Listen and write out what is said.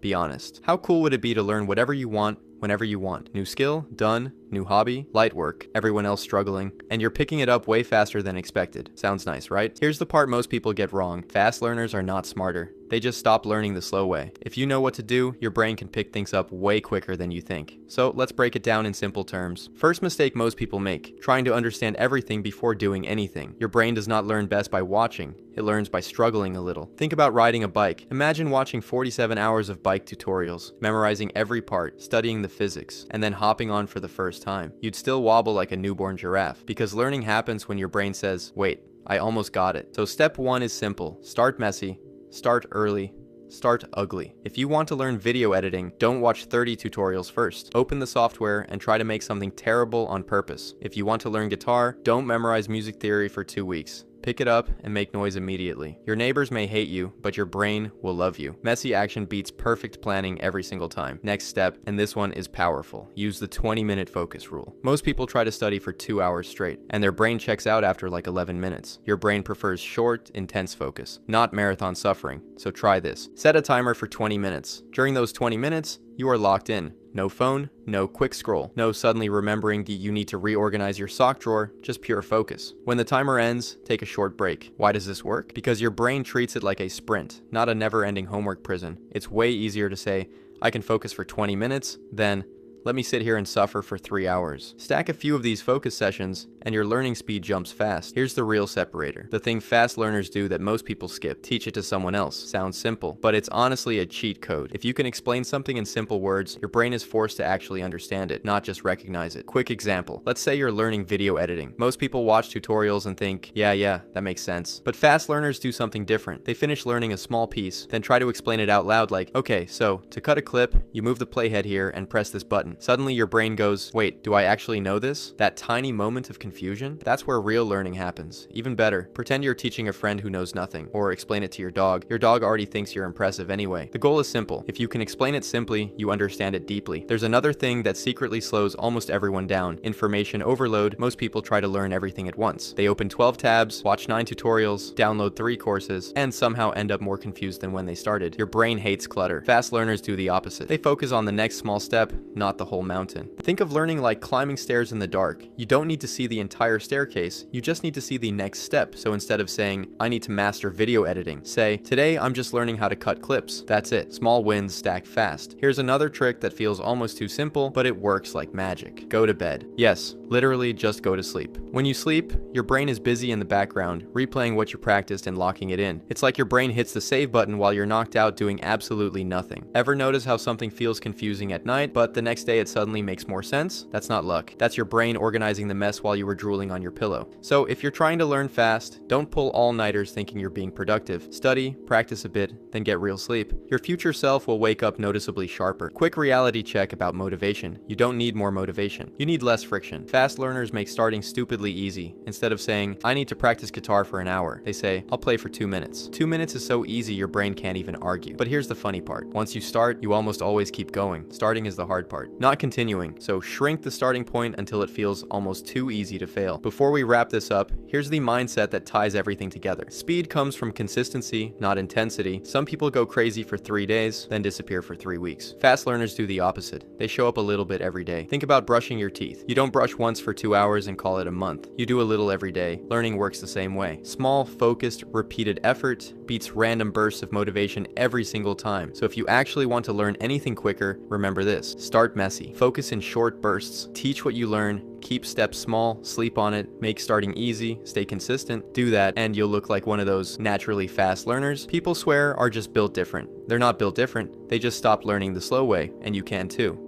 Be honest. How cool would it be to learn whatever you want, whenever you want? New skill, done. New hobby, light work, everyone else struggling, and you're picking it up way faster than expected. Sounds nice, right? Here's the part most people get wrong. Fast learners are not smarter. They just stop learning the slow way. If you know what to do, your brain can pick things up way quicker than you think. So let's break it down in simple terms. First mistake most people make, trying to understand everything before doing anything. Your brain does not learn best by watching. It learns by struggling a little. Think about riding a bike. Imagine watching 47 hours of bike tutorials, memorizing every part, studying the physics, and then hopping on for the first time. You'd still wobble like a newborn giraffe, because learning happens when your brain says, wait, I almost got it. So step 1 is simple. Start messy, start early, start ugly. If you want to learn video editing, don't watch 30 tutorials first. Open the software and try to make something terrible on purpose. If you want to learn guitar, don't memorize music theory for 2 weeks. Pick it up and make noise immediately. Your neighbors may hate you, but your brain will love you. Messy action beats perfect planning every single time. Next step, and this one is powerful. Use the 20-minute focus rule. Most people try to study for 2 hours straight, and their brain checks out after like 11 minutes. Your brain prefers short, intense focus, not marathon suffering. So try this. Set a timer for 20 minutes. During those 20 minutes, you are locked in. No phone, no quick scroll, no suddenly remembering that you need to reorganize your sock drawer, just pure focus. When the timer ends, take a short break. Why does this work? Because your brain treats it like a sprint, not a never-ending homework prison. It's way easier to say, I can focus for 20 minutes, than let me sit here and suffer for 3 hours. Stack a few of these focus sessions, and your learning speed jumps fast. Here's the real separator. The thing fast learners do that most people skip. Teach it to someone else. Sounds simple, but it's honestly a cheat code. If you can explain something in simple words, your brain is forced to actually understand it, not just recognize it. Quick example. Let's say you're learning video editing. Most people watch tutorials and think, yeah, that makes sense. But fast learners do something different. They finish learning a small piece, then try to explain it out loud like, okay, so to cut a clip, you move the playhead here and press this button. Suddenly your brain goes, wait, do I actually know this? That tiny moment of confusion? That's where real learning happens. Even better, pretend you're teaching a friend who knows nothing, or explain it to your dog. Your dog already thinks you're impressive anyway. The goal is simple. If you can explain it simply, you understand it deeply. There's another thing that secretly slows almost everyone down. Information overload. Most people try to learn everything at once. They open 12 tabs, watch 9 tutorials, download 3 courses, and somehow end up more confused than when they started. Your brain hates clutter. Fast learners do the opposite. They focus on the next small step, not the whole mountain. Think of learning like climbing stairs in the dark. You don't need to see the entire staircase, you just need to see the next step. So instead of saying, I need to master video editing, say, today I'm just learning how to cut clips. That's it. Small wins stack fast. Here's another trick that feels almost too simple, but it works like magic. Go to bed. Yes, literally just go to sleep. When you sleep, your brain is busy in the background, replaying what you practiced and locking it in. It's like your brain hits the save button while you're knocked out doing absolutely nothing. Ever notice how something feels confusing at night, but the next day it suddenly makes more sense? That's not luck. That's your brain organizing the mess while you were drooling on your pillow. So if you're trying to learn fast, don't pull all-nighters thinking you're being productive. Study, practice a bit, then get real sleep. Your future self will wake up noticeably sharper. Quick reality check about motivation. You don't need more motivation. You need less friction. Fast learners make starting stupidly easy. Instead of saying, I need to practice guitar for an hour, they say, I'll play for 2 minutes. 2 minutes is so easy your brain can't even argue. But here's the funny part. Once you start, you almost always keep going. Starting is the hard part, not continuing. So shrink the starting point until it feels almost too easy to fail. Before we wrap this up, here's the mindset that ties everything together. Speed comes from consistency, not intensity. Some people go crazy for 3 days, then disappear for 3 weeks. Fast learners do the opposite. They show up a little bit every day. Think about brushing your teeth. You don't brush once for 2 hours and call it a month. You do a little every day. Learning works the same way. Small, focused, repeated effort beats random bursts of motivation every single time. So if you actually want to learn anything quicker, remember this. Start messy. Focus in short bursts. Teach what you learn. Keep steps small, sleep on it, make starting easy, stay consistent. Do that and you'll look like one of those naturally fast learners people swear are just built different. They're not built different, they just stopped learning the slow way, and you can too.